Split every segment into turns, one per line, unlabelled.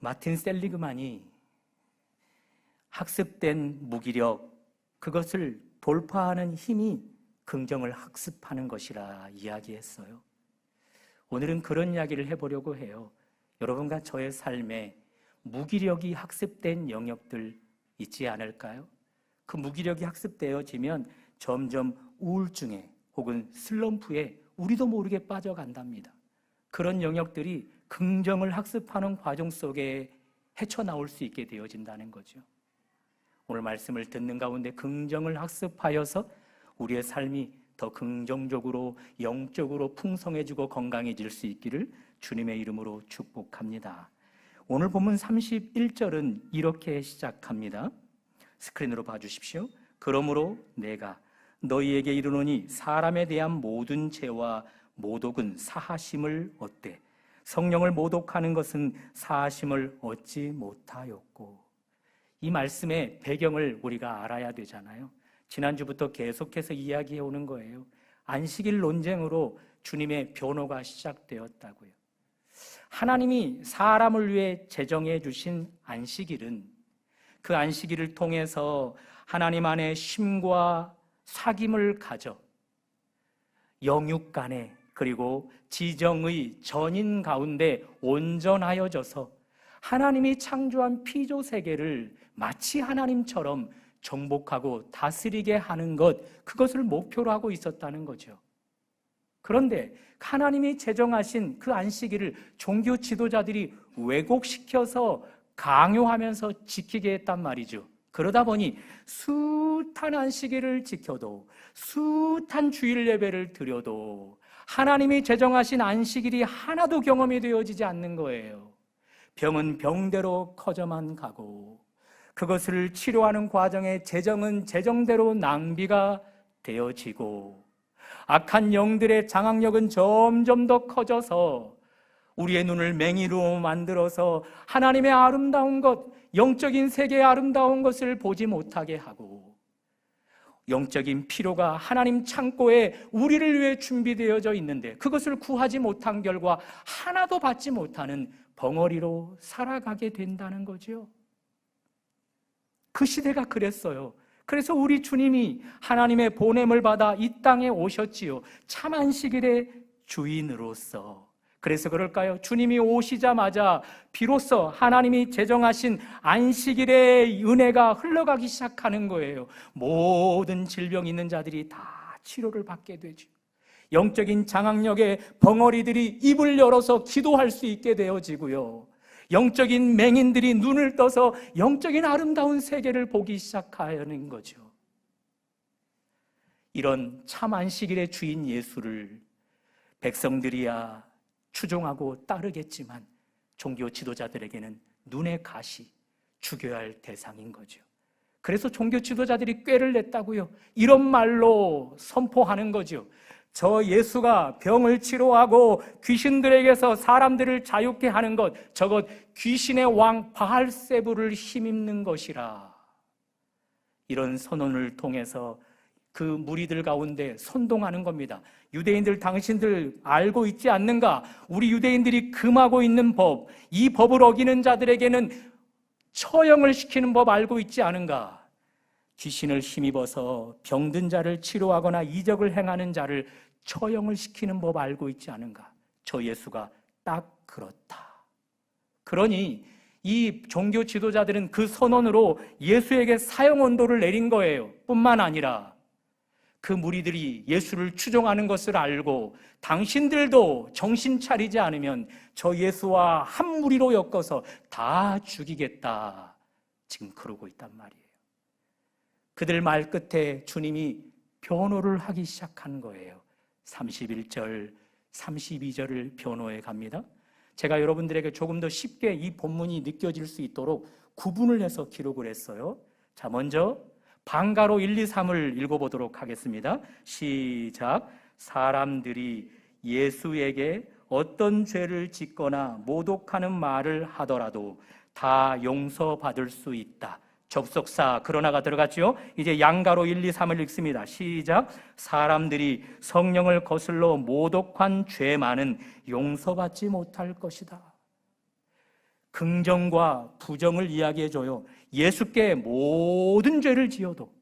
마틴 셀리그만이 학습된 무기력, 그것을 돌파하는 힘이 긍정을 학습하는 것이라 이야기했어요. 오늘은 그런 이야기를 해보려고 해요. 여러분과 저의 삶에 무기력이 학습된 영역들 있지 않을까요? 그 무기력이 학습되어지면 점점 우울증에 혹은 슬럼프에 우리도 모르게 빠져간답니다. 그런 영역들이 긍정을 학습하는 과정 속에 헤쳐나올 수 있게 되어진다는 거죠. 오늘 말씀을 듣는 가운데 긍정을 학습하여서 우리의 삶이 더 긍정적으로 영적으로 풍성해지고 건강해질 수 있기를 주님의 이름으로 축복합니다. 오늘 본문 31절은 이렇게 시작합니다. 스크린으로 봐주십시오. 그러므로 내가 너희에게 이르노니 사람에 대한 모든 죄와 모독은 사하심을 얻되 성령을 모독하는 것은 사하심을 얻지 못하였고. 이 말씀의 배경을 우리가 알아야 되잖아요. 지난주부터 계속해서 이야기해 오는 거예요. 안식일 논쟁으로 주님의 변호가 시작되었다고요. 하나님이 사람을 위해 제정해 주신 안식일은 그 안식일을 통해서 하나님 안에 쉼과 사귐을 가져 영육 간에 그리고 지정의 전인 가운데 온전하여져서 하나님이 창조한 피조 세계를 마치 하나님처럼 정복하고 다스리게 하는 것, 그것을 목표로 하고 있었다는 거죠. 그런데 하나님이 제정하신 그 안식일을 종교 지도자들이 왜곡시켜서 강요하면서 지키게 했단 말이죠. 그러다 보니 숱한 안식일을 지켜도 숱한 주일 예배를 드려도 하나님이 제정하신 안식일이 하나도 경험이 되어지지 않는 거예요. 병은 병대로 커져만 가고 그것을 치료하는 과정에 재정은 재정대로 낭비가 되어지고 악한 영들의 장악력은 점점 더 커져서 우리의 눈을 맹이로 만들어서 하나님의 아름다운 것, 영적인 세계의 아름다운 것을 보지 못하게 하고 영적인 필요가 하나님 창고에 우리를 위해 준비되어져 있는데 그것을 구하지 못한 결과 하나도 받지 못하는 벙어리로 살아가게 된다는 거죠. 그 시대가 그랬어요. 그래서 우리 주님이 하나님의 보냄을 받아 이 땅에 오셨지요. 참 안식일의 주인으로서. 그래서 그럴까요? 주님이 오시자마자 비로소 하나님이 제정하신 안식일의 은혜가 흘러가기 시작하는 거예요. 모든 질병 있는 자들이 다 치료를 받게 되죠. 영적인 장악력의 벙어리들이 입을 열어서 기도할 수 있게 되어지고요. 영적인 맹인들이 눈을 떠서 영적인 아름다운 세계를 보기 시작하는 거죠. 이런 참 안식일의 주인 예수를 백성들이야 추종하고 따르겠지만 종교 지도자들에게는 눈의 가시, 죽여야 할 대상인 거죠. 그래서 종교 지도자들이 꾀를 냈다고요. 이런 말로 선포하는 거죠. 저 예수가 병을 치료하고 귀신들에게서 사람들을 자유케 하는 것, 저것 귀신의 왕 바알세부를 힘입는 것이라. 이런 선언을 통해서 그 무리들 가운데 선동하는 겁니다. 유대인들, 당신들 알고 있지 않는가? 우리 유대인들이 금하고 있는 법, 이 법을 어기는 자들에게는 처형을 시키는 법 알고 있지 않은가? 귀신을 힘입어서 병든 자를 치료하거나 이적을 행하는 자를 처형을 시키는 법 알고 있지 않은가? 저 예수가 딱 그렇다. 그러니 이 종교 지도자들은 그 선언으로 예수에게 사형 언도를 내린 거예요. 뿐만 아니라 그 무리들이 예수를 추종하는 것을 알고 당신들도 정신 차리지 않으면 저 예수와 한 무리로 엮어서 다 죽이겠다. 지금 그러고 있단 말이에요. 그들 말 끝에 주님이 변호를 하기 시작한 거예요. 31절, 32절을 변호해 갑니다. 제가 여러분들에게 조금 더 쉽게 이 본문이 느껴질 수 있도록 구분을 해서 기록을 했어요. 자, 먼저 방가로 1, 2, 3을 읽어보도록 하겠습니다. 시작. 사람들이 예수에게 어떤 죄를 짓거나 모독하는 말을 하더라도 다 용서받을 수 있다. 접속사 그러나가 들어갔죠. 이제 양가로 1, 2, 3을 읽습니다. 시작. 사람들이 성령을 거슬러 모독한 죄만은 용서받지 못할 것이다. 긍정과 부정을 이야기해줘요. 예수께 모든 죄를 지어도,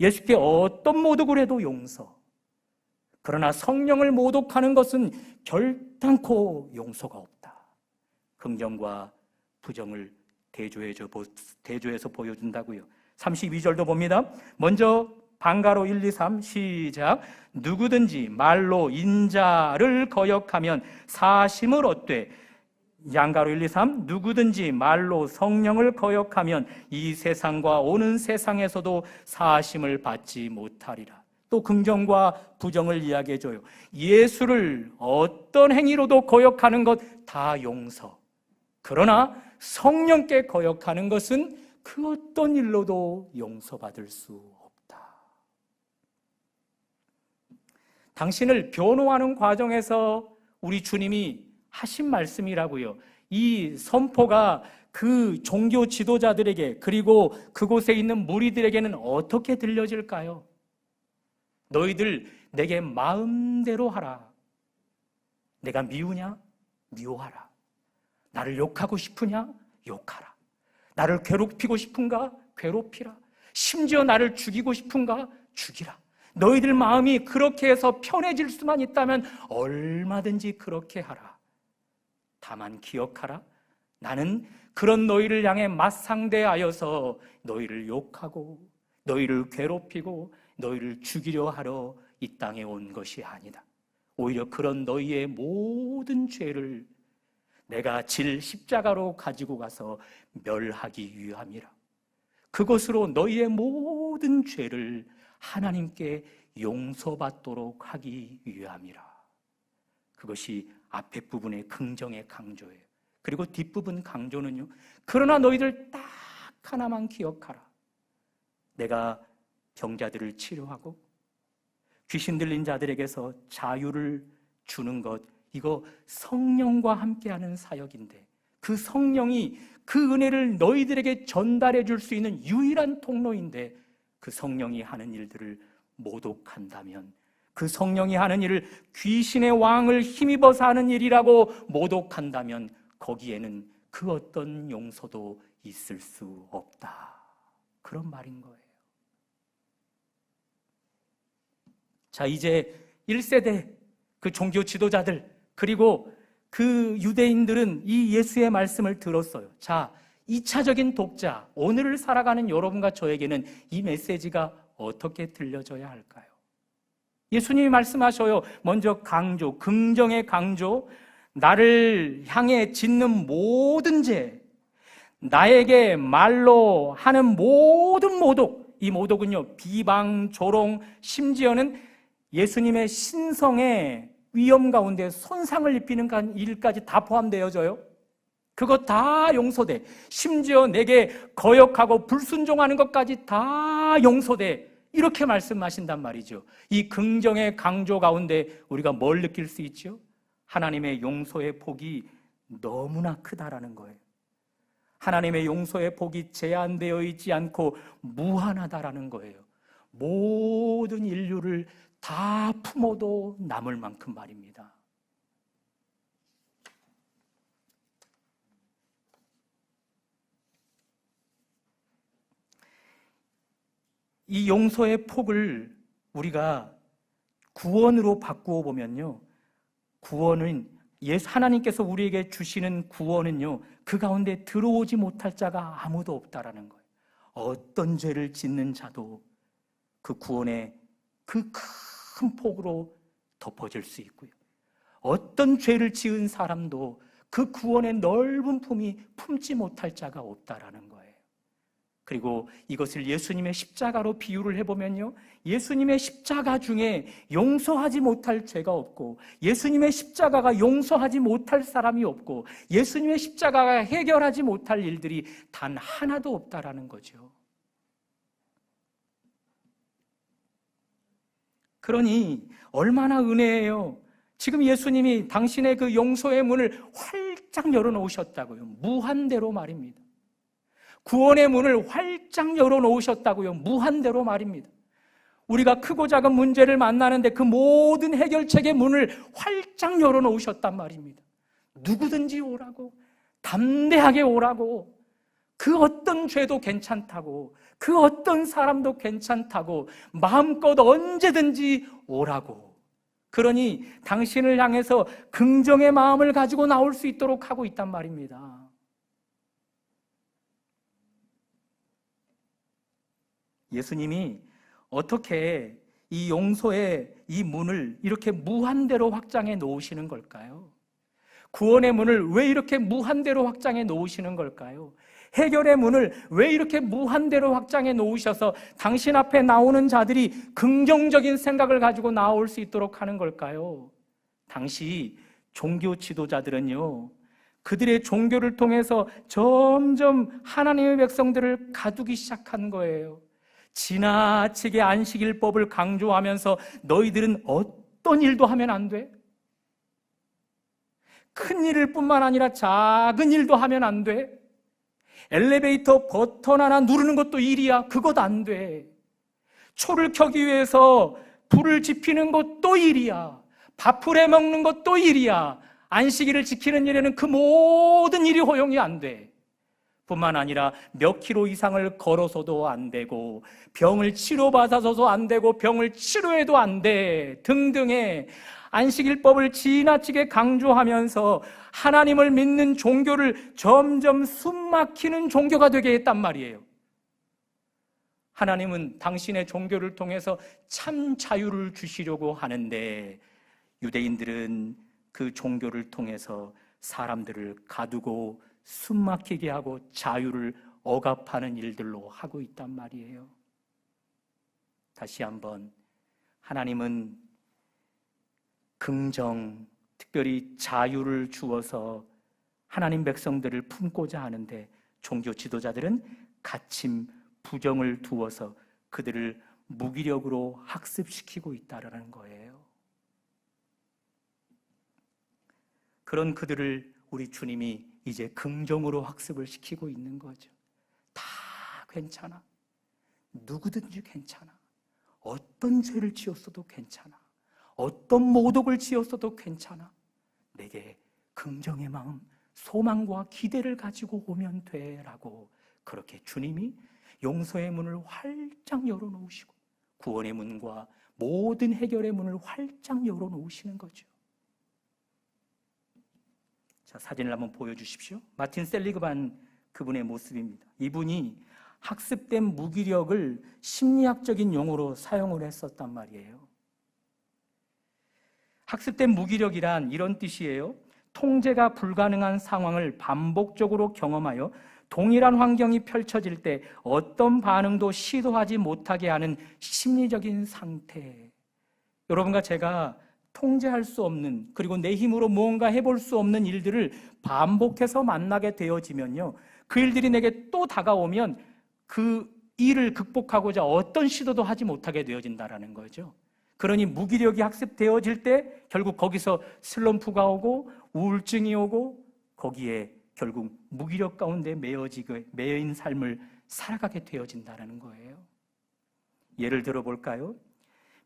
예수께 어떤 모독을 해도 용서. 그러나 성령을 모독하는 것은 결단코 용서가 없다. 긍정과 부정을 대조해서 보여준다고요. 32절도 봅니다. 먼저 방가로 1, 2, 3 시작. 누구든지 말로 인자를 거역하면 사심을 얻되, 양가로 1, 2, 3 누구든지 말로 성령을 거역하면 이 세상과 오는 세상에서도 사심을 받지 못하리라. 또 긍정과 부정을 이야기해줘요. 예수를 어떤 행위로도 거역하는 것 다 용서. 그러나 성령께 거역하는 것은 그 어떤 일로도 용서받을 수 없다. 당신을 변호하는 과정에서 우리 주님이 하신 말씀이라고요. 이 선포가 그 종교 지도자들에게, 그리고 그곳에 있는 무리들에게는 어떻게 들려질까요? 너희들 내게 마음대로 하라. 내가 미우냐? 미워하라. 나를 욕하고 싶으냐? 욕하라. 나를 괴롭히고 싶은가? 괴롭히라. 심지어 나를 죽이고 싶은가? 죽이라. 너희들 마음이 그렇게 해서 편해질 수만 있다면 얼마든지 그렇게 하라. 다만 기억하라. 나는 그런 너희를 향해 맞상대하여서 너희를 욕하고 너희를 괴롭히고 너희를 죽이려 하러 이 땅에 온 것이 아니다. 오히려 그런 너희의 모든 죄를 내가 질 십자가로 가지고 가서 멸하기 위함이라. 그것으로 너희의 모든 죄를 하나님께 용서받도록 하기 위함이라. 그것이 앞에 부분의 긍정의 강조예요. 그리고 뒷부분 강조는요, 그러나 너희들 딱 하나만 기억하라. 내가 병자들을 치료하고 귀신 들린 자들에게서 자유를 주는 것, 이거 성령과 함께하는 사역인데, 그 성령이 그 은혜를 너희들에게 전달해 줄 수 있는 유일한 통로인데, 그 성령이 하는 일들을 모독한다면, 그 성령이 하는 일을 귀신의 왕을 힘입어서 하는 일이라고 모독한다면 거기에는 그 어떤 용서도 있을 수 없다. 그런 말인 거예요. 자, 이제 1세대 그 종교 지도자들, 그리고 그 유대인들은 이 예수의 말씀을 들었어요. 자, 2차적인 독자, 오늘을 살아가는 여러분과 저에게는 이 메시지가 어떻게 들려져야 할까요? 예수님이 말씀하셔요. 먼저 강조, 긍정의 강조. 나를 향해 짓는 모든 죄, 나에게 말로 하는 모든 모독, 이 모독은요, 비방, 조롱, 심지어는 예수님의 신성의 위험 가운데 손상을 입히는 일까지 다 포함되어져요. 그거 다 용서돼. 심지어 내게 거역하고 불순종하는 것까지 다 용서돼. 이렇게 말씀하신단 말이죠. 이 긍정의 강조 가운데 우리가 뭘 느낄 수 있죠? 하나님의 용서의 폭이 너무나 크다라는 거예요. 하나님의 용서의 폭이 제한되어 있지 않고 무한하다라는 거예요. 모든 인류를 다 품어도 남을 만큼 말입니다. 이 용서의 폭을 우리가 구원으로 바꾸어 보면요, 구원은 하나님께서 우리에게 주시는 구원은요, 그 가운데 들어오지 못할 자가 아무도 없다라는 거예요. 어떤 죄를 짓는 자도 그 구원의 그 큰 폭으로 덮어질 수 있고요, 어떤 죄를 지은 사람도 그 구원의 넓은 품이 품지 못할 자가 없다라는 거예요. 그리고 이것을 예수님의 십자가로 비유를 해보면요, 예수님의 십자가 중에 용서하지 못할 죄가 없고, 예수님의 십자가가 용서하지 못할 사람이 없고, 예수님의 십자가가 해결하지 못할 일들이 단 하나도 없다라는 거죠. 그러니 얼마나 은혜예요. 지금 예수님이 당신의 그 용서의 문을 활짝 열어놓으셨다고요. 무한대로 말입니다. 구원의 문을 활짝 열어놓으셨다고요. 무한대로 말입니다. 우리가 크고 작은 문제를 만나는데 그 모든 해결책의 문을 활짝 열어놓으셨단 말입니다. 누구든지 오라고, 담대하게 오라고, 그 어떤 죄도 괜찮다고, 그 어떤 사람도 괜찮다고, 마음껏 언제든지 오라고. 그러니 당신을 향해서 긍정의 마음을 가지고 나올 수 있도록 하고 있단 말입니다. 예수님이 어떻게 이 용서의 이 문을 이렇게 무한대로 확장해 놓으시는 걸까요? 구원의 문을 왜 이렇게 무한대로 확장해 놓으시는 걸까요? 해결의 문을 왜 이렇게 무한대로 확장해 놓으셔서 당신 앞에 나오는 자들이 긍정적인 생각을 가지고 나올 수 있도록 하는 걸까요? 당시 종교 지도자들은요, 그들의 종교를 통해서 점점 하나님의 백성들을 가두기 시작한 거예요. 지나치게 안식일법을 강조하면서 너희들은 어떤 일도 하면 안 돼? 큰 일일 뿐만 아니라 작은 일도 하면 안 돼? 엘리베이터 버튼 하나 누르는 것도 일이야. 그것 안 돼. 초를 켜기 위해서 불을 지피는 것도 일이야. 밥을 해 먹는 것도 일이야. 안식일을 지키는 일에는 그 모든 일이 허용이 안 돼. 뿐만 아니라 몇 킬로 이상을 걸어서도 안 되고, 병을 치료받아서도 안 되고, 병을 치료해도 안 돼 등등의 안식일법을 지나치게 강조하면서 하나님을 믿는 종교를 점점 숨막히는 종교가 되게 했단 말이에요. 하나님은 당신의 종교를 통해서 참 자유를 주시려고 하는데, 유대인들은 그 종교를 통해서 사람들을 가두고 숨막히게 하고 자유를 억압하는 일들로 하고 있단 말이에요. 다시 한번, 하나님은 긍정, 특별히 자유를 주어서 하나님 백성들을 품고자 하는데, 종교 지도자들은 가침, 부정을 두어서 그들을 무기력으로 학습시키고 있다라는 거예요. 그런 그들을 우리 주님이 이제 긍정으로 학습을 시키고 있는 거죠. 다 괜찮아. 누구든지 괜찮아. 어떤 죄를 지었어도 괜찮아. 어떤 모독을 지었어도 괜찮아. 내게 긍정의 마음, 소망과 기대를 가지고 오면 돼 라고, 그렇게 주님이 용서의 문을 활짝 열어놓으시고 구원의 문과 모든 해결의 문을 활짝 열어놓으시는 거죠. 자, 사진을 한번 보여주십시오. 마틴 셀리그만 그분의 모습입니다. 이분이 학습된 무기력을 심리학적인 용어로 사용을 했었단 말이에요. 학습된 무기력이란 이런 뜻이에요. 통제가 불가능한 상황을 반복적으로 경험하여 동일한 환경이 펼쳐질 때 어떤 반응도 시도하지 못하게 하는 심리적인 상태. 여러분과 제가 통제할 수 없는, 그리고 내 힘으로 무언가 해볼 수 없는 일들을 반복해서 만나게 되어지면요, 그 일들이 내게 또 다가오면 그 일을 극복하고자 어떤 시도도 하지 못하게 되어진다는 거죠. 그러니 무기력이 학습되어질 때 결국 거기서 슬럼프가 오고 우울증이 오고, 거기에 결국 무기력 가운데 매여인 삶을 살아가게 되어진다는 거예요. 예를 들어 볼까요?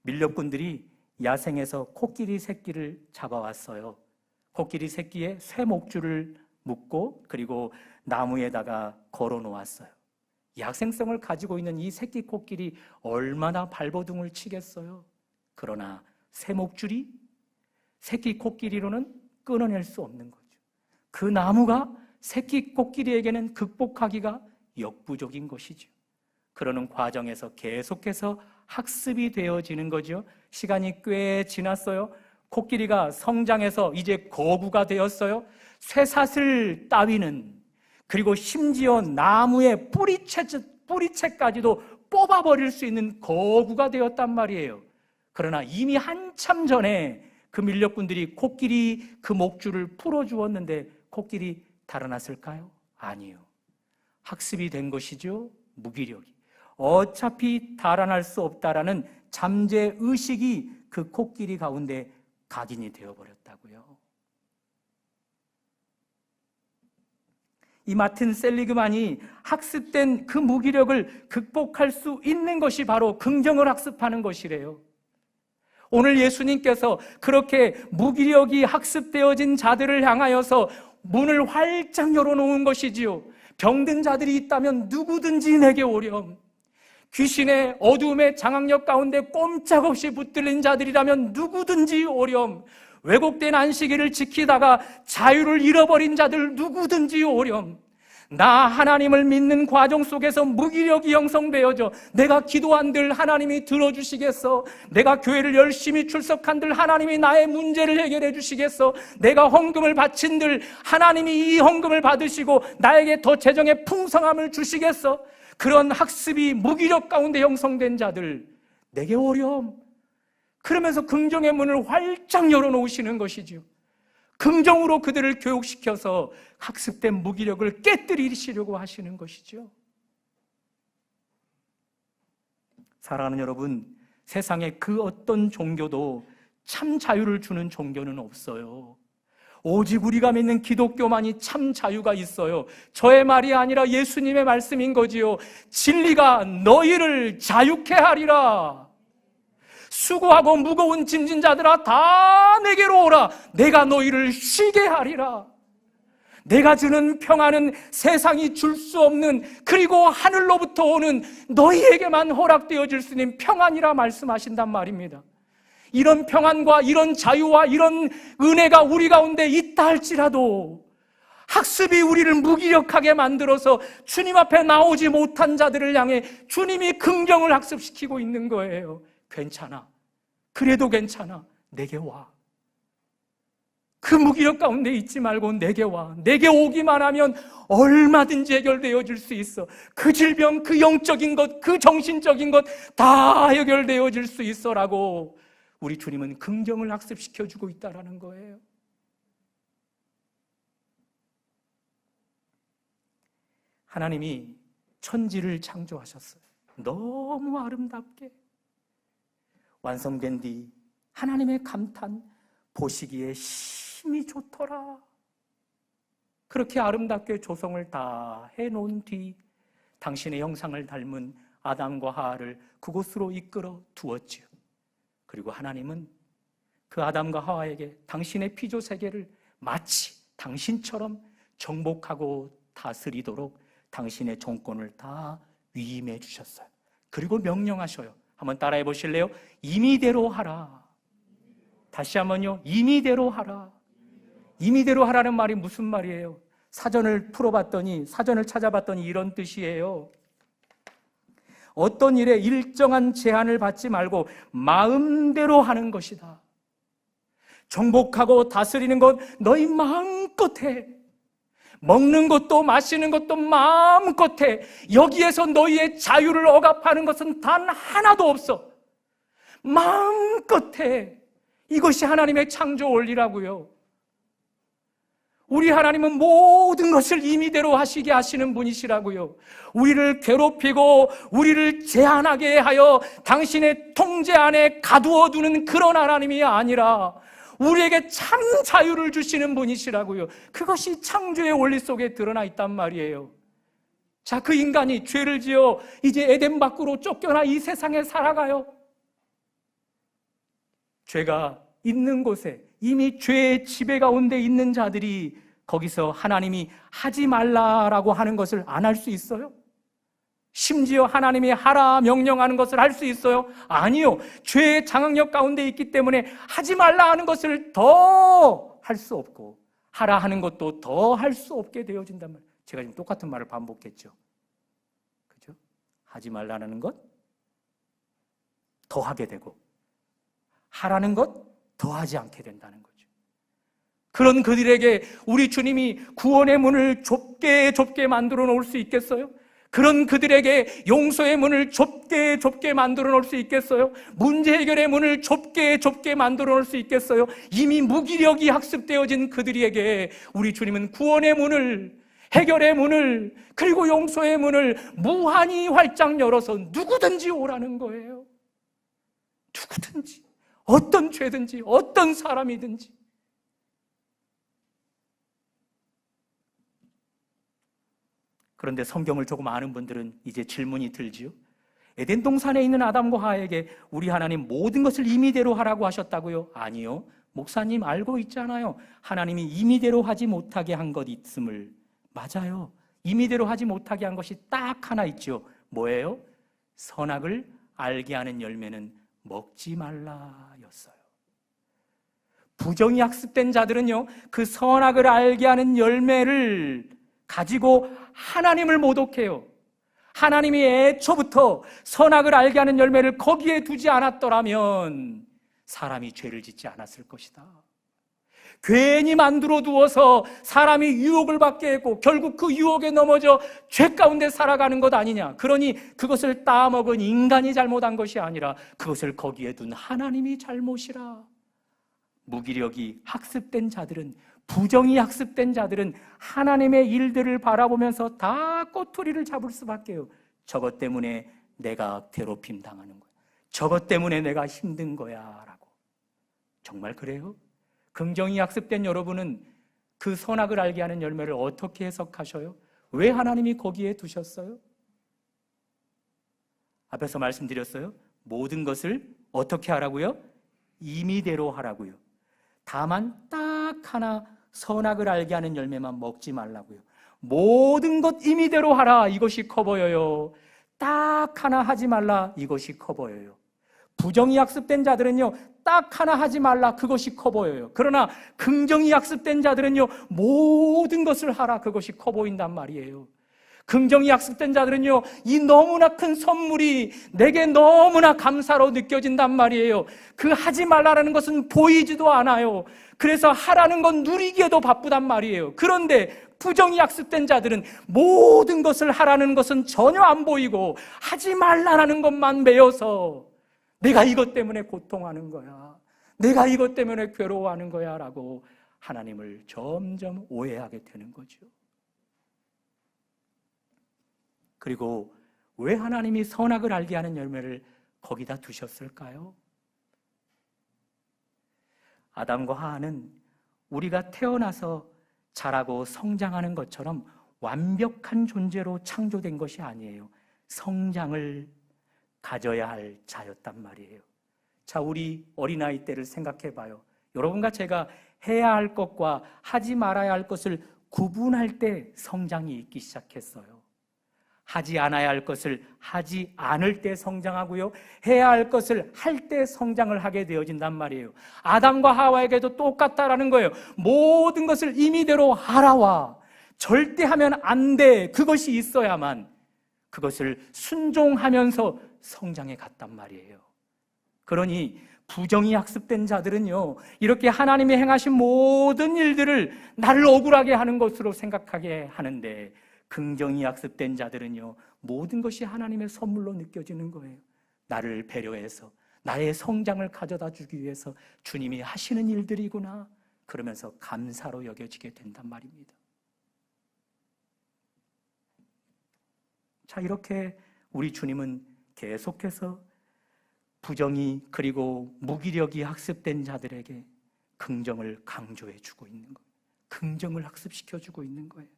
밀렵꾼들이 야생에서 코끼리 새끼를 잡아왔어요. 코끼리 새끼에 쇠 목줄을 묶고 그리고 나무에다가 걸어 놓았어요. 야생성을 가지고 있는 이 새끼 코끼리 얼마나 발버둥을 치겠어요. 그러나 쇠 목줄이 새끼 코끼리로는 끊어낼 수 없는 거죠. 그 나무가 새끼 코끼리에게는 극복하기가 역부족인 것이죠. 그러는 과정에서 계속해서 학습이 되어지는 거죠. 시간이 꽤 지났어요. 코끼리가 성장해서 이제 거구가 되었어요. 쇠사슬 따위는, 그리고 심지어 나무의 뿌리채까지도 뽑아버릴 수 있는 거구가 되었단 말이에요. 그러나 이미 한참 전에 그 밀렵꾼들이 코끼리 그 목줄을 풀어주었는데 코끼리 달아났을까요? 아니요. 학습이 된 것이죠. 무기력이. 어차피 달아날 수 없다라는 잠재의식이 그 코끼리 가운데 각인이 되어버렸다고요. 이 마틴 셀리그만이 학습된 그 무기력을 극복할 수 있는 것이 바로 긍정을 학습하는 것이래요. 오늘 예수님께서 그렇게 무기력이 학습되어진 자들을 향하여서 문을 활짝 열어놓은 것이지요. 병든 자들이 있다면 누구든지 내게 오렴. 귀신의 어두움의 장악력 가운데 꼼짝없이 붙들린 자들이라면 누구든지 오렴. 왜곡된 안식일을 지키다가 자유를 잃어버린 자들 누구든지 오렴. 나 하나님을 믿는 과정 속에서 무기력이 형성되어져 내가 기도한들 하나님이 들어주시겠어. 내가 교회를 열심히 출석한들 하나님이 나의 문제를 해결해 주시겠어. 내가 헌금을 바친들 하나님이 이 헌금을 받으시고 나에게 더 재정의 풍성함을 주시겠어. 그런 학습이 무기력 가운데 형성된 자들 내게 오렴. 그러면서 긍정의 문을 활짝 열어놓으시는 것이죠. 긍정으로 그들을 교육시켜서 학습된 무기력을 깨뜨리시려고 하시는 것이죠. 사랑하는 여러분, 세상에 그 어떤 종교도 참 자유를 주는 종교는 없어요. 오직 우리가 믿는 기독교만이 참 자유가 있어요. 저의 말이 아니라 예수님의 말씀인 거지요. 진리가 너희를 자유케 하리라. 수고하고 무거운 짐진 자들아 다 내게로 오라. 내가 너희를 쉬게 하리라. 내가 주는 평안은 세상이 줄 수 없는, 그리고 하늘로부터 오는 너희에게만 허락되어질 수 있는 평안이라 말씀하신단 말입니다. 이런 평안과 이런 자유와 이런 은혜가 우리 가운데 있다 할지라도 학습이 우리를 무기력하게 만들어서 주님 앞에 나오지 못한 자들을 향해 주님이 긍정을 학습시키고 있는 거예요. 괜찮아. 그래도 괜찮아. 내게 와. 그 무기력 가운데 있지 말고 내게 와. 내게 오기만 하면 얼마든지 해결되어질 수 있어. 그 질병, 그 영적인 것, 그 정신적인 것 다 해결되어질 수 있어라고 우리 주님은 긍정을 학습시켜주고 있다는 거예요. 하나님이 천지를 창조하셨어요. 너무 아름답게 완성된 뒤 하나님의 감탄, 보시기에 심히 좋더라. 그렇게 아름답게 조성을 다 해놓은 뒤 당신의 형상을 닮은 아담과 하와를 그곳으로 이끌어 두었지요. 그리고 하나님은 그 아담과 하와에게 당신의 피조 세계를 마치 당신처럼 정복하고 다스리도록 당신의 정권을 다 위임해 주셨어요. 그리고 명령하셔요. 한번 따라해 보실래요? 임의대로 하라. 다시 한번요. 임의대로 하라. 임의대로 하라는 말이 무슨 말이에요? 사전을 찾아봤더니 이런 뜻이에요. 어떤 일에 일정한 제한을 받지 말고 마음대로 하는 것이다. 정복하고 다스리는 것 너희 마음껏 해. 먹는 것도 마시는 것도 마음껏 해. 여기에서 너희의 자유를 억압하는 것은 단 하나도 없어. 마음껏 해. 이것이 하나님의 창조 원리라고요. 우리 하나님은 모든 것을 임의대로 하시게 하시는 분이시라고요. 우리를 괴롭히고 우리를 제한하게 하여 당신의 통제 안에 가두어 두는 그런 하나님이 아니라 우리에게 참 자유를 주시는 분이시라고요. 그것이 창조의 원리 속에 드러나 있단 말이에요. 자, 그 인간이 죄를 지어 이제 에덴 밖으로 쫓겨나 이 세상에 살아가요. 죄가 있는 곳에 이미 죄의 지배 가운데 있는 자들이 거기서 하나님이 하지 말라라고 하는 것을 안 할 수 있어요? 심지어 하나님이 하라 명령하는 것을 할 수 있어요? 아니요. 죄의 장악력 가운데 있기 때문에 하지 말라 하는 것을 더 할 수 없고 하라 하는 것도 더 할 수 없게 되어진단 말이에요. 제가 지금 똑같은 말을 반복했죠. 그죠? 하지 말라는 것 더 하게 되고 하라는 것 더 하지 않게 된다는 거죠. 그런 그들에게 우리 주님이 구원의 문을 좁게 만들어 놓을 수 있겠어요? 그런 그들에게 용서의 문을 좁게 만들어 놓을 수 있겠어요? 문제 해결의 문을 좁게 만들어 놓을 수 있겠어요? 이미 무기력이 학습되어진 그들에게 우리 주님은 구원의 문을, 해결의 문을, 그리고 용서의 문을 무한히 활짝 열어서 누구든지 오라는 거예요. 누구든지, 어떤 죄든지, 어떤 사람이든지. 그런데 성경을 조금 아는 분들은 이제 질문이 들지요. 에덴 동산에 있는 아담과 하와에게 우리 하나님 모든 것을 임의대로 하라고 하셨다고요? 아니요. 목사님 알고 있잖아요. 하나님이 임의대로 하지 못하게 한 것 있음을. 맞아요. 임의대로 하지 못하게 한 것이 딱 하나 있죠. 뭐예요? 선악을 알게 하는 열매는 먹지 말라였어요. 부정이 학습된 자들은요, 그 선악을 알게 하는 열매를 가지고 하나님을 모독해요. 하나님이 애초부터 선악을 알게 하는 열매를 거기에 두지 않았더라면 사람이 죄를 짓지 않았을 것이다. 괜히 만들어 두어서 사람이 유혹을 받게 했고 결국 그 유혹에 넘어져 죄 가운데 살아가는 것 아니냐. 그러니 그것을 따먹은 인간이 잘못한 것이 아니라 그것을 거기에 둔 하나님이 잘못이라. 무기력이 학습된 자들은, 부정이 학습된 자들은 하나님의 일들을 바라보면서 다 꼬투리를 잡을 수밖에요. 저것 때문에 내가 괴롭힘 당하는 거야. 저것 때문에 내가 힘든 거야 라고. 정말 그래요? 긍정이 학습된 여러분은 그 선악을 알게 하는 열매를 어떻게 해석하셔요? 왜 하나님이 거기에 두셨어요? 앞에서 말씀드렸어요. 모든 것을 어떻게 하라고요? 임의대로 하라고요. 다만 딱 하나 선악을 알게 하는 열매만 먹지 말라고요. 모든 것 임의대로 하라, 이것이 커 보여요. 딱 하나 하지 말라, 이것이 커 보여요. 부정이 학습된 자들은요, 딱 하나 하지 말라, 그것이 커 보여요. 그러나 긍정이 학습된 자들은요, 모든 것을 하라, 그것이 커 보인단 말이에요. 긍정이 학습된 자들은요, 이 너무나 큰 선물이 내게 너무나 감사로 느껴진단 말이에요. 그 하지 말라는 것은 보이지도 않아요. 그래서 하라는 건 누리기에도 바쁘단 말이에요. 그런데 부정이 학습된 자들은 모든 것을 하라는 것은 전혀 안 보이고 하지 말라는 것만 배워서 내가 이것 때문에 고통하는 거야, 내가 이것 때문에 괴로워하는 거야 라고 하나님을 점점 오해하게 되는 거죠. 그리고 왜 하나님이 선악을 알게 하는 열매를 거기다 두셨을까요? 아담과 하와는 우리가 태어나서 자라고 성장하는 것처럼 완벽한 존재로 창조된 것이 아니에요. 성장을 가져야 할 자였단 말이에요. 자, 우리 어린아이 때를 생각해 봐요. 여러분과 제가 해야 할 것과 하지 말아야 할 것을 구분할 때 성장이 있기 시작했어요. 하지 않아야 할 것을 하지 않을 때 성장하고요, 해야 할 것을 할 때 성장을 하게 되어진단 말이에요. 아담과 하와에게도 똑같다라는 거예요. 모든 것을 임의대로 하라와 절대 하면 안 돼, 그것이 있어야만 그것을 순종하면서 성장해 갔단 말이에요. 그러니 부정이 학습된 자들은요, 이렇게 하나님이 행하신 모든 일들을 나를 억울하게 하는 것으로 생각하게 하는데, 긍정이 학습된 자들은요, 모든 것이 하나님의 선물로 느껴지는 거예요. 나를 배려해서 나의 성장을 가져다 주기 위해서 주님이 하시는 일들이구나, 그러면서 감사로 여겨지게 된단 말입니다. 자, 이렇게 우리 주님은 계속해서 부정이 그리고 무기력이 학습된 자들에게 긍정을 강조해 주고 있는 거예요. 긍정을 학습시켜 주고 있는 거예요.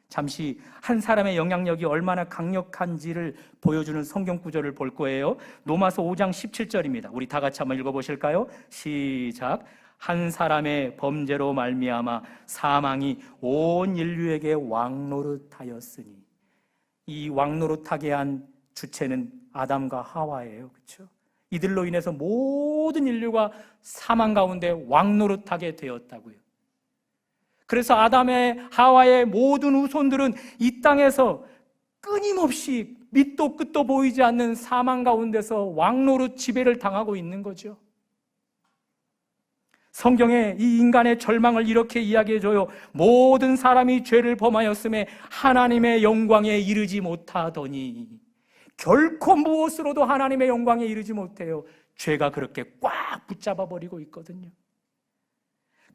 잠시 한 사람의 영향력이 얼마나 강력한지를 보여주는 성경 구절을 볼 거예요. 로마서 5장 17절입니다. 우리 다 같이 한번 읽어보실까요? 시작. 한 사람의 범죄로 말미암아 사망이 온 인류에게 왕노릇하였으니. 이 왕노릇하게 한 주체는 아담과 하와예요. 그렇죠? 이들로 인해서 모든 인류가 사망 가운데 왕노릇하게 되었다고요. 그래서 아담의 하와의 모든 후손들은 이 땅에서 끊임없이 밑도 끝도 보이지 않는 사망 가운데서 왕노릇 지배를 당하고 있는 거죠. 성경에 이 인간의 절망을 이렇게 이야기해줘요. 모든 사람이 죄를 범하였음에 하나님의 영광에 이르지 못하더니. 결코 무엇으로도 하나님의 영광에 이르지 못해요. 죄가 그렇게 꽉 붙잡아 버리고 있거든요.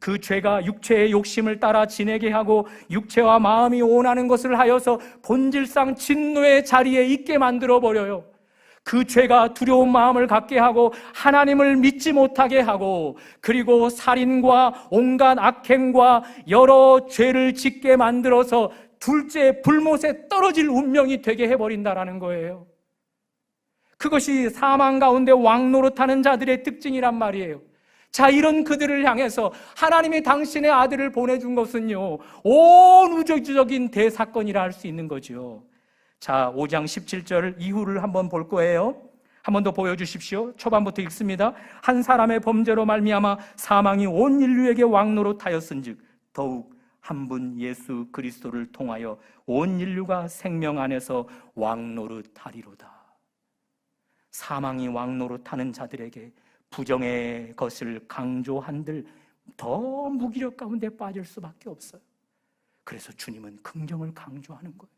그 죄가 육체의 욕심을 따라 지내게 하고 육체와 마음이 원하는 것을 하여서 본질상 진노의 자리에 있게 만들어버려요. 그 죄가 두려운 마음을 갖게 하고 하나님을 믿지 못하게 하고, 그리고 살인과 온갖 악행과 여러 죄를 짓게 만들어서 둘째 불못에 떨어질 운명이 되게 해버린다라는 거예요. 그것이 사망 가운데 왕노릇하는 자들의 특징이란 말이에요. 자, 이런 그들을 향해서 하나님이 당신의 아들을 보내준 것은요, 온 우주적인 대사건이라 할 수 있는 거죠. 자, 5장 17절 이후를 한번 볼 거예요. 한 번 더 보여주십시오. 초반부터 읽습니다. 한 사람의 범죄로 말미암아 사망이 온 인류에게 왕노릇하였은즉 더욱 한 분 예수 그리스도를 통하여 온 인류가 생명 안에서 왕노릇하리로다. 사망이 왕노릇하는 자들에게 부정의 것을 강조한들 더 무기력 가운데 빠질 수밖에 없어요. 그래서 주님은 긍정을 강조하는 거예요.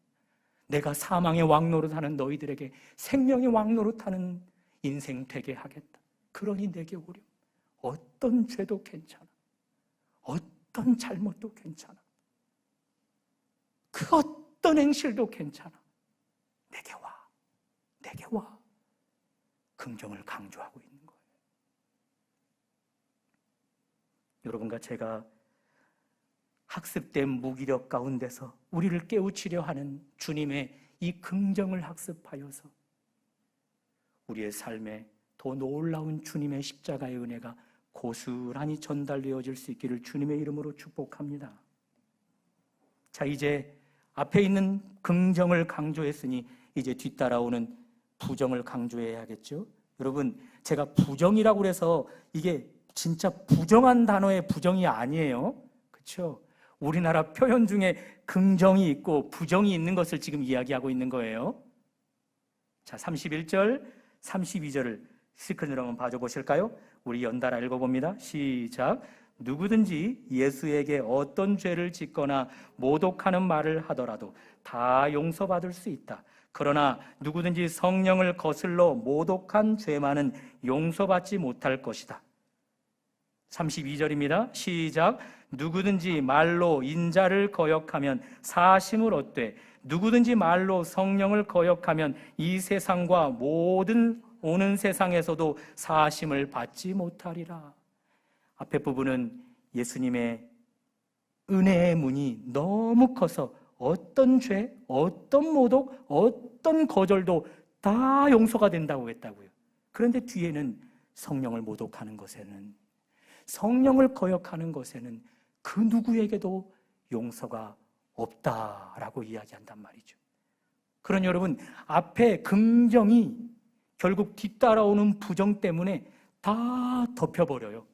내가 사망의 왕노릇하는 너희들에게 생명의 왕노릇하는 인생 되게 하겠다. 그러니 내게 오렴. 어떤 죄도 괜찮아. 어떤 잘못도 괜찮아. 그 어떤 행실도 괜찮아. 내게 와. 내게 와. 긍정을 강조하고 있는 거예요. 여러분과 제가 학습된 무기력 가운데서 우리를 깨우치려 하는 주님의 이 긍정을 학습하여서 우리의 삶에 더 놀라운 주님의 십자가의 은혜가 고스란히 전달되어질 수 있기를 주님의 이름으로 축복합니다. 자, 이제 앞에 있는 긍정을 강조했으니 이제 뒤따라오는 부정을 강조해야겠죠. 여러분, 제가 부정이라고 해서 이게 진짜 부정한 단어의 부정이 아니에요. 그렇죠? 우리나라 표현 중에 긍정이 있고 부정이 있는 것을 지금 이야기하고 있는 거예요. 자, 31절, 32절을 스크린으로 한번 봐줘 보실까요? 우리 연달아 읽어봅니다. 시작. 누구든지 예수에게 어떤 죄를 짓거나 모독하는 말을 하더라도 다 용서받을 수 있다. 그러나 누구든지 성령을 거슬러 모독한 죄만은 용서받지 못할 것이다. 32절입니다. 시작. 누구든지 말로 인자를 거역하면 사심을 얻되 누구든지 말로 성령을 거역하면 이 세상과 모든 오는 세상에서도 사심을 받지 못하리라. 앞에 부분은 예수님의 은혜의 문이 너무 커서 어떤 죄, 어떤 모독, 어떤 거절도 다 용서가 된다고 했다고요. 그런데 뒤에는 성령을 모독하는 것에는, 성령을 거역하는 것에는 그 누구에게도 용서가 없다라고 이야기한단 말이죠. 그러니 여러분, 앞에 긍정이 결국 뒤따라오는 부정 때문에 다 덮여버려요.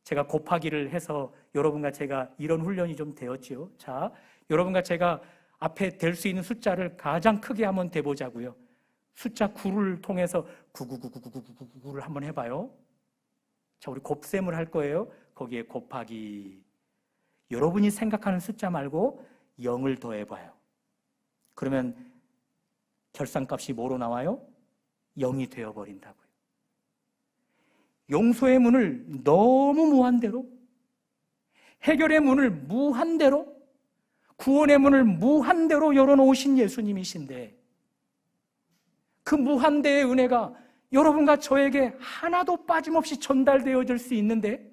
제가 곱하기를 해서 여러분과 제가 이런 훈련이 좀 되었지요. 자, 여러분과 제가 앞에 될 수 있는 숫자를 가장 크게 한번 대보자고요. 숫자 9를 통해서 9999999를 한번 해봐요. 자, 우리 곱셈을 할 거예요. 거기에 곱하기. 여러분이 생각하는 숫자 말고 0을 더해봐요. 그러면 결산값이 뭐로 나와요? 0이 되어버린다고요. 용서의 문을 너무 무한대로, 해결의 문을 무한대로, 구원의 문을 무한대로 열어놓으신 예수님이신데 그 무한대의 은혜가 여러분과 저에게 하나도 빠짐없이 전달되어질 수 있는데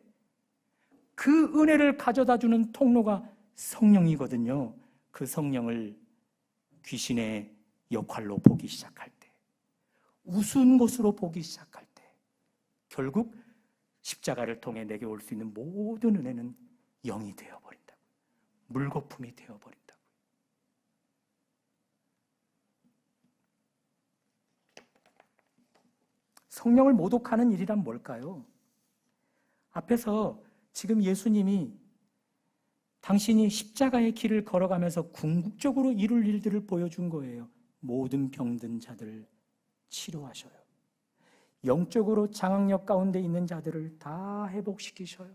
그 은혜를 가져다주는 통로가 성령이거든요. 그 성령을 귀신의 역할로 보기 시작할 때, 우스운 것으로 보기 시작할 때 결국 십자가를 통해 내게 올 수 있는 모든 은혜는 0이 되어버린다고, 물거품이 되어버린다고. 성령을 모독하는 일이란 뭘까요? 앞에서 지금 예수님이 당신이 십자가의 길을 걸어가면서 궁극적으로 이룰 일들을 보여준 거예요. 모든 병든 자들 치료하셔요. 영적으로 장악력 가운데 있는 자들을 다 회복시키셔요.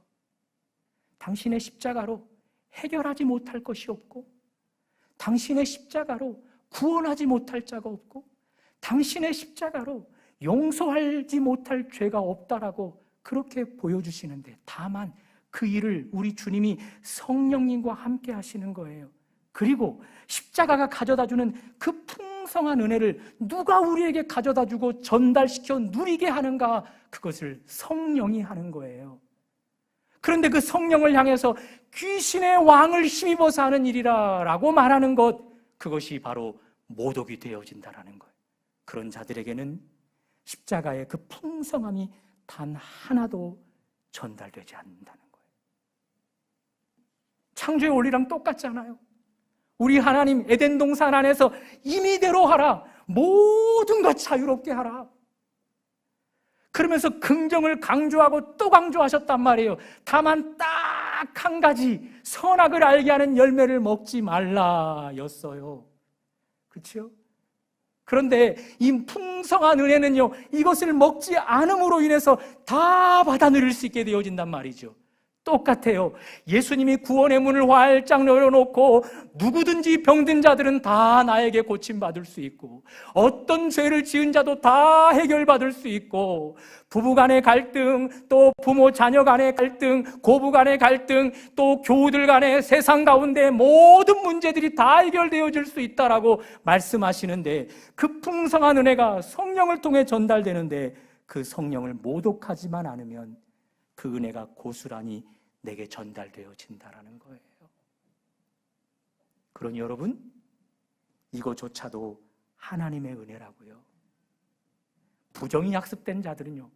당신의 십자가로 해결하지 못할 것이 없고, 당신의 십자가로 구원하지 못할 자가 없고, 당신의 십자가로 용서하지 못할 죄가 없다라고 그렇게 보여주시는데, 다만 그 일을 우리 주님이 성령님과 함께 하시는 거예요. 그리고 십자가가 가져다주는 그 풍성한 은혜를 누가 우리에게 가져다주고 전달시켜 누리게 하는가? 그것을 성령이 하는 거예요. 그런데 그 성령을 향해서 귀신의 왕을 힘입어서 하는 일이라 라고 말하는 것, 그것이 바로 모독이 되어진다라는 거예요. 그런 자들에게는 십자가의 그 풍성함이 단 하나도 전달되지 않는다는 거예요. 창조의 원리랑 똑같잖아요. 우리 하나님 에덴 동산 안에서 임의대로 하라, 모든 것 자유롭게 하라, 그러면서 긍정을 강조하고 또 강조하셨단 말이에요. 다만 딱 한 가지, 선악을 알게 하는 열매를 먹지 말라였어요. 그렇죠? 그런데 이 풍성한 은혜는요, 이것을 먹지 않음으로 인해서 다 받아 누릴 수 있게 되어진단 말이죠. 똑같아요. 예수님이 구원의 문을 활짝 열어놓고 누구든지 병든 자들은 다 나에게 고침받을 수 있고, 어떤 죄를 지은 자도 다 해결받을 수 있고, 부부 간의 갈등, 또 부모 자녀 간의 갈등, 고부 간의 갈등, 또 교우들 간의 세상 가운데 모든 문제들이 다 해결되어질 수 있다라고 말씀하시는데, 그 풍성한 은혜가 성령을 통해 전달되는데 그 성령을 모독하지만 않으면 그 은혜가 고스란히 내게 전달되어진다라는 거예요. 그러니 여러분, 이거조차도 하나님의 은혜라고요. 부정이 학습된 자들은요,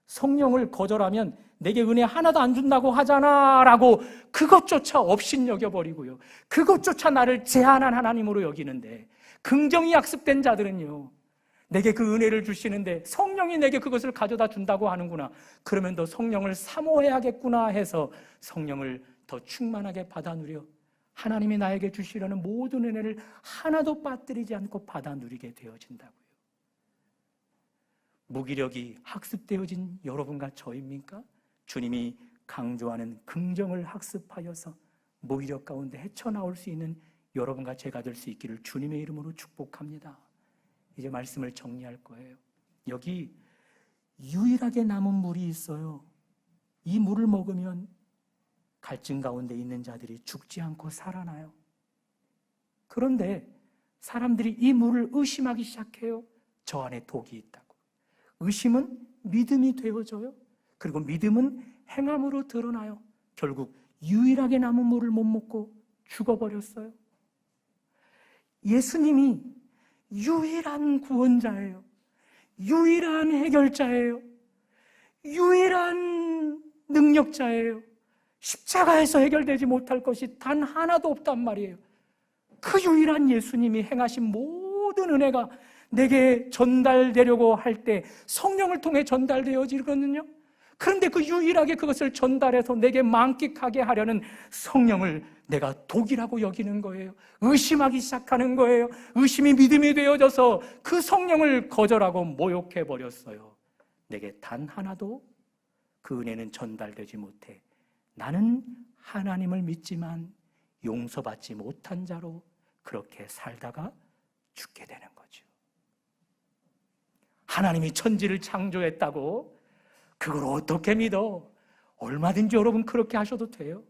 성령을 거절하면 내게 은혜 하나도 안 준다고 하잖아 라고 그것조차 업신여겨버리고요, 그것조차 나를 제한한 하나님으로 여기는데, 긍정이 학습된 자들은요, 내게 그 은혜를 주시는데 성령이 내게 그것을 가져다 준다고 하는구나, 그러면 더 성령을 사모해야겠구나 해서 성령을 더 충만하게 받아 누려 하나님이 나에게 주시려는 모든 은혜를 하나도 빠뜨리지 않고 받아 누리게 되어진다고요. 무기력이 학습되어진 여러분과 저입니까? 주님이 강조하는 긍정을 학습하여서 무기력 가운데 헤쳐나올 수 있는 여러분과 제가 될 수 있기를 주님의 이름으로 축복합니다. 이제 말씀을 정리할 거예요. 여기 유일하게 남은 물이 있어요. 이 물을 먹으면 갈증 가운데 있는 자들이 죽지 않고 살아나요. 그런데 사람들이 이 물을 의심하기 시작해요. 저 안에 독이 있다고. 의심은 믿음이 되어져요. 그리고 믿음은 행함으로 드러나요. 결국 유일하게 남은 물을 못 먹고 죽어버렸어요. 예수님이 유일한 구원자예요. 유일한 해결자예요. 유일한 능력자예요. 십자가에서 해결되지 못할 것이 단 하나도 없단 말이에요. 그 유일한 예수님이 행하신 모든 은혜가 내게 전달되려고 할 때 성령을 통해 전달되어지거든요. 그런데 그 유일하게 그것을 전달해서 내게 만끽하게 하려는 성령을 내가 독이라고 여기는 거예요. 의심하기 시작하는 거예요. 의심이 믿음이 되어져서 그 성령을 거절하고 모욕해버렸어요. 내게 단 하나도 그 은혜는 전달되지 못해 나는 하나님을 믿지만 용서받지 못한 자로 그렇게 살다가 죽게 되는 거죠. 하나님이 천지를 창조했다고 그걸 어떻게 믿어? 얼마든지 여러분 그렇게 하셔도 돼요.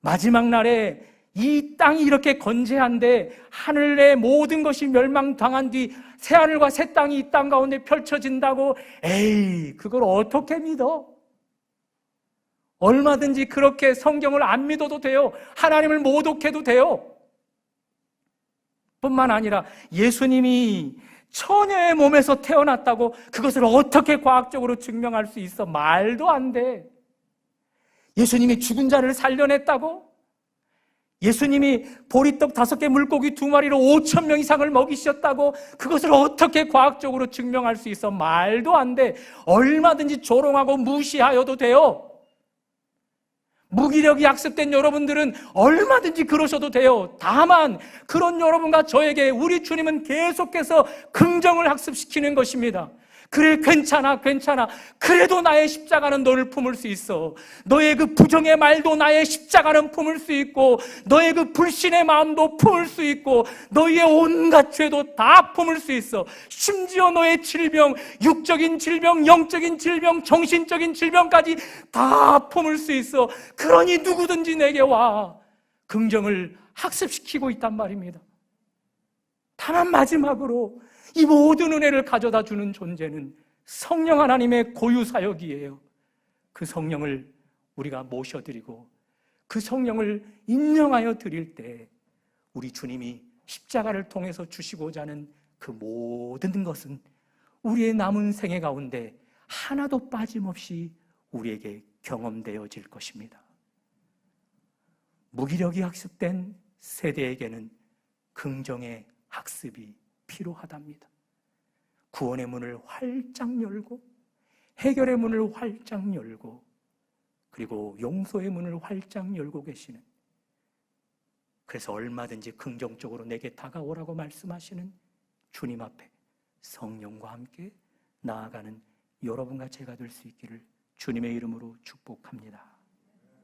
마지막 날에 이 땅이 이렇게 건재한데 하늘의 모든 것이 멸망당한 뒤 새하늘과 새 땅이 이 땅 가운데 펼쳐진다고, 에이, 그걸 어떻게 믿어? 얼마든지 그렇게 성경을 안 믿어도 돼요. 하나님을 모독해도 돼요. 뿐만 아니라 예수님이 처녀의 몸에서 태어났다고 그것을 어떻게 과학적으로 증명할 수 있어? 말도 안 돼. 예수님이 죽은 자를 살려냈다고? 예수님이 보리떡 5개 물고기 2마리로 5,000명 이상을 먹이셨다고? 그것을 어떻게 과학적으로 증명할 수 있어? 말도 안 돼. 얼마든지 조롱하고 무시하여도 돼요. 무기력이 학습된 여러분들은 얼마든지 그러셔도 돼요. 다만 그런 여러분과 저에게 우리 주님은 계속해서 긍정을 학습시키는 것입니다. 그래, 괜찮아. 그래도 나의 십자가는 너를 품을 수 있어. 너의 그 부정의 말도 나의 십자가는 품을 수 있고, 너의 그 불신의 마음도 품을 수 있고, 너의 온갖 죄도 다 품을 수 있어. 심지어 너의 질병, 육적인 질병, 영적인 질병, 정신적인 질병까지 다 품을 수 있어. 그러니 누구든지 내게 와. 긍정을 학습시키고 있단 말입니다. 다만 마지막으로 이 모든 은혜를 가져다 주는 존재는 성령 하나님의 고유 사역이에요. 그 성령을 우리가 모셔드리고 그 성령을 인정하여 드릴 때 우리 주님이 십자가를 통해서 주시고자 하는 그 모든 것은 우리의 남은 생애 가운데 하나도 빠짐없이 우리에게 경험되어질 것입니다. 무기력이 학습된 세대에게는 긍정의 학습이 필요하답니다. 구원의 문을 활짝 열고, 해결의 문을 활짝 열고, 그리고 용서의 문을 활짝 열고 계시는, 그래서 얼마든지 긍정적으로 내게 다가오라고 말씀하시는 주님 앞에 성령과 함께 나아가는 여러분과 제가 될 수 있기를 주님의 이름으로 축복합니다.